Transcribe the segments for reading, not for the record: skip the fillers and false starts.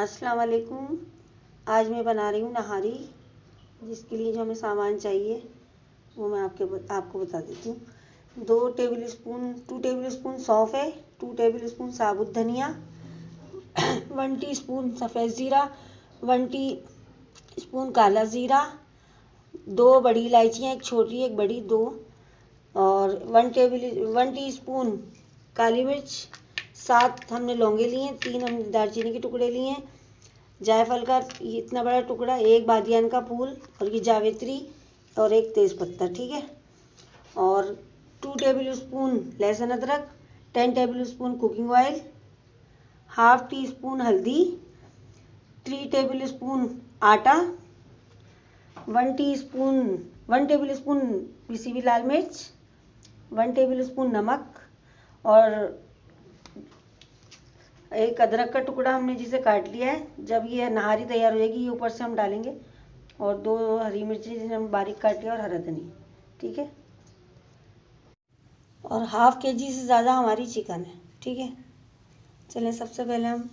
अस्सलाम वालेकुम। आज मैं बना रही हूँ नहारी, जिसके लिए जो हमें सामान चाहिए वो मैं आपको बता देती हूँ। 2 टेबल स्पून सौंफ है, 2 टेबल स्पून साबुत धनिया, 1 टीस्पून सफ़ेद ज़ीरा, 1 टीस्पून काला ज़ीरा, 2 बड़ी इलायचियाँ, एक छोटी एक बड़ी 2, और 1 टीस्पून काली मिर्च, 7 हमने लौंगे लिए हैं, 3 हमने दालचीनी के टुकड़े लिए हैं, जायफल का इतना बड़ा टुकड़ा, 1 बादियान का फूल, और ये जावित्री और 1 तेज़पत्ता, ठीक है। और 2 टेबल स्पून लहसुन अदरक, 10 table spoon cooking oil, half tea spoon हल्दी, 3 टेबल स्पून आटा, 1 टेबल स्पून पिसी हुई लाल मिर्च, 1 टेबल स्पून नमक, और एक अदरक का टुकड़ा हमने जिसे काट लिया है। जब ये नहारी तैयार हो जाएगी ये ऊपर से हम डालेंगे, और 2 हरी मिर्ची जिसे हम बारीक काट लिया, और हरा धनिया, ठीक है। और हाफ केजी से ज़्यादा हमारी चिकन है, ठीक है। चलें, सबसे पहले हम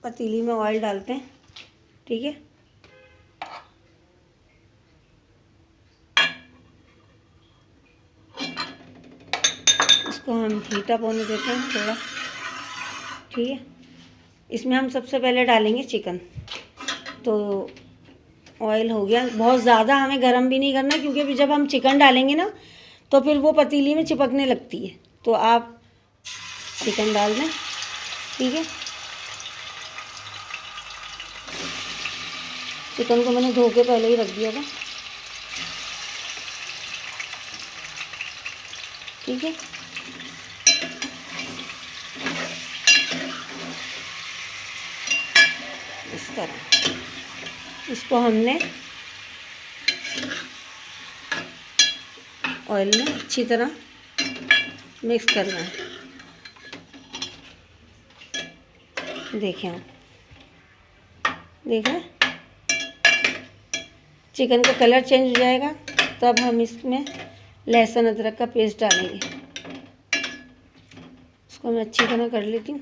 पतीली में ऑयल डालते हैं, ठीक है। इसको हम हीट अप होने देते हैं थोड़ा, ठीक है। इसमें हम सबसे पहले डालेंगे चिकन। तो ऑयल हो गया, बहुत ज़्यादा हमें गरम भी नहीं करना, क्योंकि फिर जब हम चिकन डालेंगे ना तो फिर वो पतीली में चिपकने लगती है। तो आप चिकन डाल दें, ठीक है। चिकन को मैंने धो के पहले ही रख दिया था, ठीक है। इस तरह इसको हमने ऑयल में अच्छी तरह मिक्स करना है। देखें आप, देख रहे हैं चिकन का कलर चेंज हो जाएगा, तब हम इसमें लहसुन अदरक का पेस्ट डालेंगे। इसको मैं अच्छी तरह कर लेती हूँ।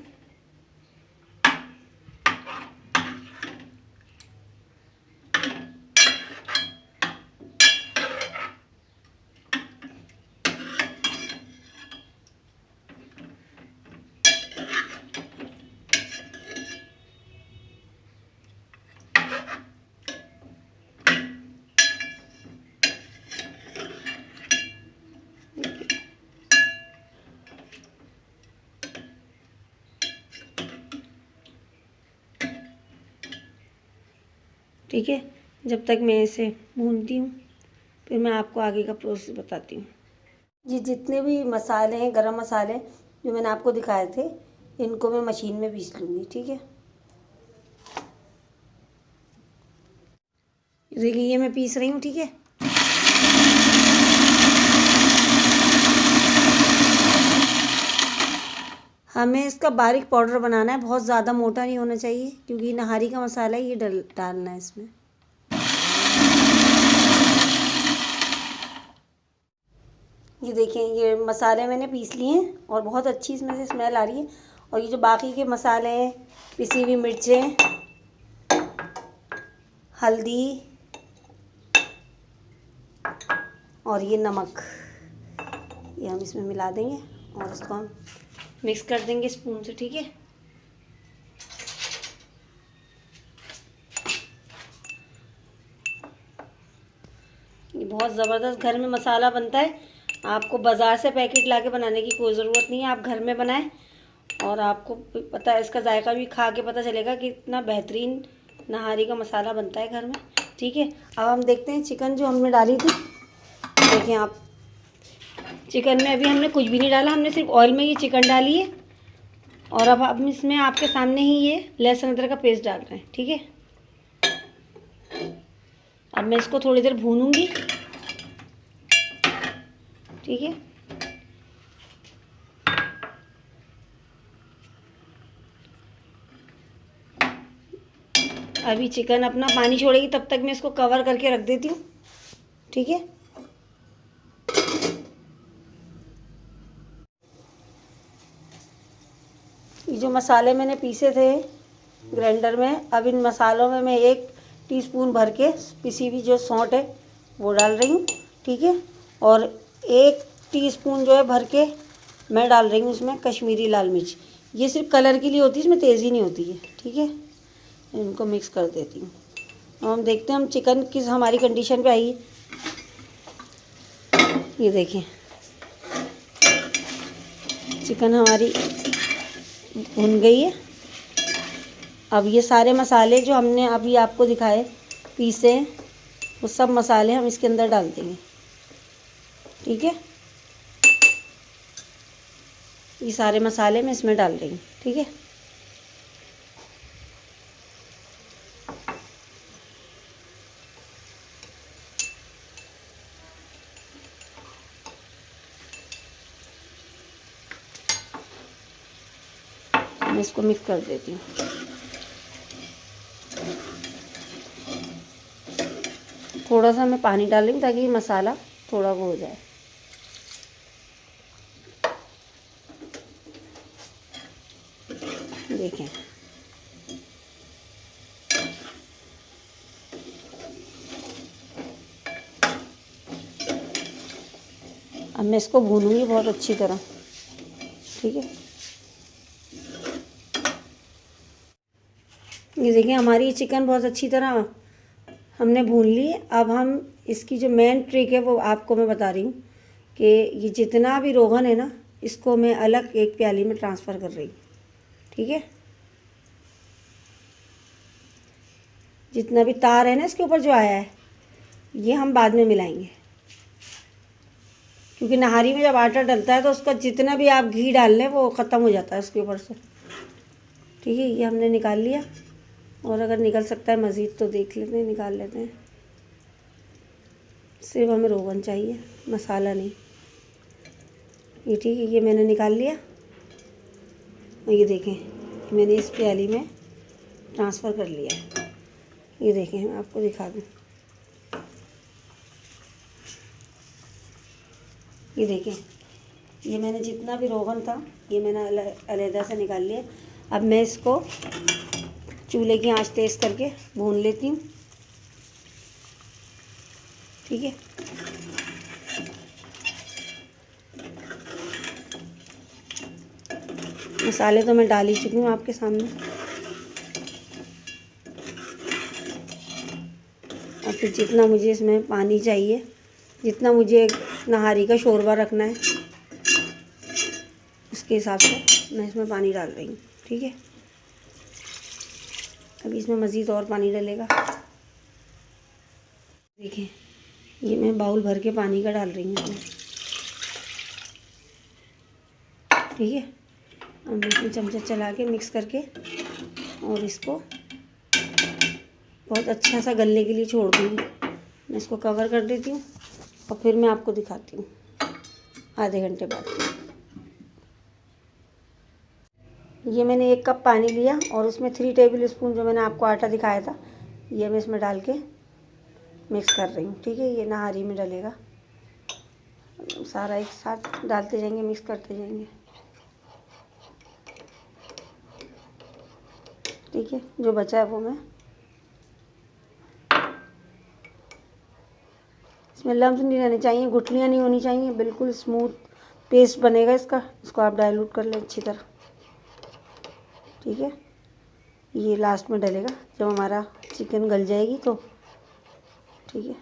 ठीक है, जब तक मैं इसे भूनती हूँ फिर मैं आपको आगे का प्रोसेस बताती हूँ। जी, जितने भी मसाले हैं, गरम मसाले जो मैंने आपको दिखाए थे, इनको मैं मशीन में पीस लूँगी, ठीक है। देखिए ये मैं पीस रही हूँ, ठीक है। हमें इसका बारीक पाउडर बनाना है, बहुत ज़्यादा मोटा नहीं होना चाहिए, क्योंकि नहारी का मसाला है, ये डालना है इसमें। ये देखें, ये मसाले मैंने पीस लिए हैं और बहुत अच्छी इसमें से स्मेल आ रही है। और ये जो बाकी के मसाले हैं, पिसी हुई मिर्चें, हल्दी और ये नमक, ये हम इसमें मिला देंगे और इसको हम मिक्स कर देंगे स्पून से, ठीक है। ये बहुत ज़बरदस्त घर में मसाला बनता है, आपको बाज़ार से पैकेट लाके बनाने की कोई ज़रूरत नहीं है। आप घर में बनाएं और आपको पता है, इसका जायका भी खा के पता चलेगा कि इतना बेहतरीन नहारी का मसाला बनता है घर में, ठीक है। अब हम देखते हैं चिकन जो हमने डाली थी। देखें आप, चिकन में अभी हमने कुछ भी नहीं डाला, हमने सिर्फ ऑयल में ये चिकन डाली है। और अब हम इसमें आपके सामने ही ये लहसुन अदरक का पेस्ट डाल रहे हैं, ठीक है। अब मैं इसको थोड़ी देर भूनूंगी, ठीक है। अभी चिकन अपना पानी छोड़ेगी, तब तक मैं इसको कवर करके रख देती हूँ, ठीक है। ये जो मसाले मैंने पीसे थे ग्राइंडर में। अब इन मसालों में मैं 1 टीस्पून भर के पिसी हुई जो सौंठ है वो डाल रही हूँ, ठीक है। और 1 टीस्पून जो है भर के मैं डाल रही हूँ इसमें कश्मीरी लाल मिर्च। ये सिर्फ कलर के लिए होती है, इसमें तेज़ी नहीं होती है, ठीक है। इनको मिक्स कर देती हूँ। अब हम देखते हैं हम चिकन किस हमारी कंडीशन पे आई है। ये देखिए चिकन हमारी भुन गई है। अब ये सारे मसाले जो हमने अभी आपको दिखाए पीसे हैं, वो सब मसाले हम इसके अंदर डाल देंगे, ठीक है। ये सारे मसाले मैं इसमें डाल रही हूँ, ठीक है। मैं इसको मिक्स कर देती हूँ। थोड़ा सा मैं पानी डाल रही हूँ ताकि मसाला थोड़ा वो हो जाए। देखें अब मैं इसको भूनूंगी बहुत अच्छी तरह, ठीक है। ये देखिए हमारी चिकन बहुत अच्छी तरह हमने भून ली। अब हम इसकी जो मेन ट्रिक है वो आपको मैं बता रही हूँ कि ये जितना भी रोगन है ना, इसको मैं अलग एक प्याली में ट्रांसफ़र कर रही हूँ, ठीक है। जितना भी तार है ना इसके ऊपर जो आया है, ये हम बाद में मिलाएंगे, क्योंकि नहारी में जब आटा डलता है तो उसका जितना भी आप घी डाल लें वो ख़त्म हो जाता है उसके ऊपर से, ठीक है। ये हमने निकाल लिया, और अगर निकल सकता है मज़ीद तो देख लेते हैं, निकाल लेते हैं। सिर्फ हमें रोगन चाहिए, मसाला नहीं। ये ठीक है, ये मैंने निकाल लिया। ये देखें मैंने इस प्याली में ट्रांसफ़र कर लिया। ये देखें मैं आपको दिखा दूँ। ये देखें ये मैंने जितना भी रोगन था ये मैंने अलहदा से निकाल लिया। अब मैं इसको चूल्हे की आंच तेज़ करके भून लेती हूँ, ठीक है। मसाले तो मैं डाल ही चुकी हूँ आपके सामने। और फिर जितना मुझे इसमें पानी चाहिए, जितना मुझे नहारी का शोरबा रखना है, उसके हिसाब से मैं इसमें पानी डाल रही हूँ, ठीक है। अभी इसमें मज़ीद और पानी डलेगा। देखिए ये मैं बाउल भर के पानी का डाल रही हूँ इसमें, ठीक है। अब मैं इसमें चमचा चला के मिक्स करके और इसको बहुत अच्छा सा गलने के लिए छोड़ दूँगी। मैं इसको कवर कर देती हूँ और फिर मैं आपको दिखाती हूँ आधे घंटे बाद। ये मैंने 1 कप पानी लिया और उसमें 3 टेबल स्पून जो मैंने आपको आटा दिखाया था ये मैं इसमें डाल के मिक्स कर रही हूँ, ठीक है। ये नहारी में डलेगा, सारा एक साथ डालते जाएंगे, मिक्स करते जाएंगे, ठीक है। जो बचा है वो मैं इसमें लम्स नहीं रहने चाहिए, गुठलियाँ नहीं होनी चाहिए, बिल्कुल स्मूथ पेस्ट बनेगा इसका। इसको आप डाइल्यूट कर लें अच्छी तरह, ठीक है। ये लास्ट में डलेगा जब हमारा चिकन गल जाएगी तो, ठीक है।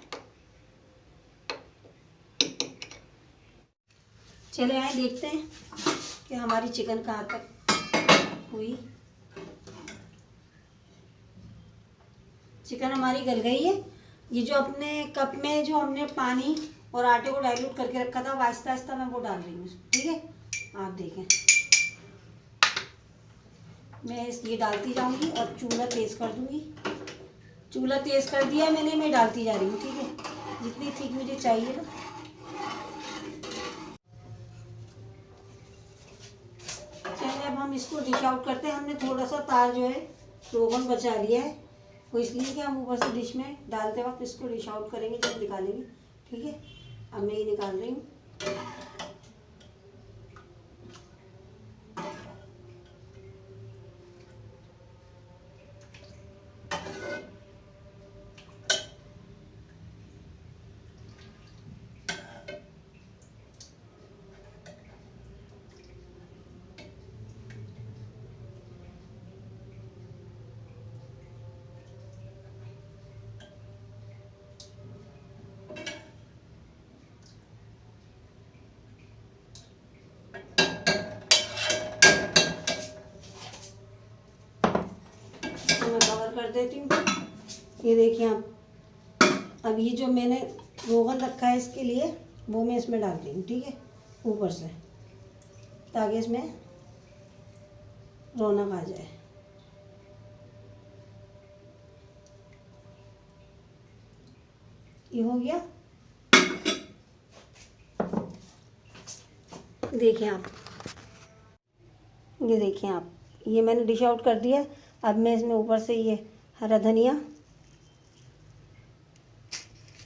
चले आए देखते हैं कि हमारी चिकन कहाँ तक हुई। चिकन हमारी गल गई है। ये जो अपने कप में जो हमने पानी और आटे को डाइल्यूट करके रखा था आहिस्ता आहिस्ता मैं वो डाल रही हूँ, ठीक है। आप देखें मैं ये डालती जाऊंगी और चूल्हा तेज़ कर दूंगी। चूल्हा तेज़ कर दिया मैंने, मैं डालती जा रही हूँ, ठीक है। जितनी थिक मुझे चाहिए ना। चलिए अब हम इसको डिश आउट करते हैं। हमने थोड़ा सा तार जो है रोगन बचा लिया है, वो इसलिए कि हम ऊपर से डिश में डालते वक्त इसको डिश आउट करेंगे जब निकालेंगे, ठीक है। अब मैं ये निकाल रही हूँ। कर देती हूँ। ये देखिए आप, अब ये जो मैंने रोगन रखा है इसके लिए वो मैं इसमें डाल रही हूँ, ठीक है, ऊपर से, ताकि इसमें रौनक आ जाए। ये हो गया। देखिए आप, ये देखिए आप, ये मैंने डिश आउट कर दिया। अब मैं इसमें ऊपर से ये हरा धनिया,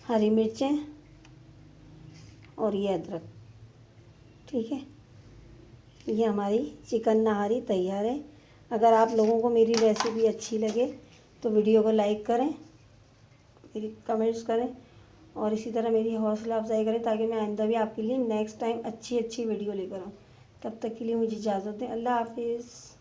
हरी मिर्चें और ये अदरक, ठीक है, ये हमारी चिकन नहारी तैयार है। अगर आप लोगों को मेरी रेसिपी अच्छी लगे तो वीडियो को लाइक करें, मेरी कमेंट्स करें और इसी तरह मेरी हौसला अफजाई करें, ताकि मैं आइंदा भी आपके लिए नेक्स्ट टाइम अच्छी अच्छी वीडियो लेकर आऊँ। तब तक के लिए मुझे इजाज़त दें। अल्लाह हाफिज़।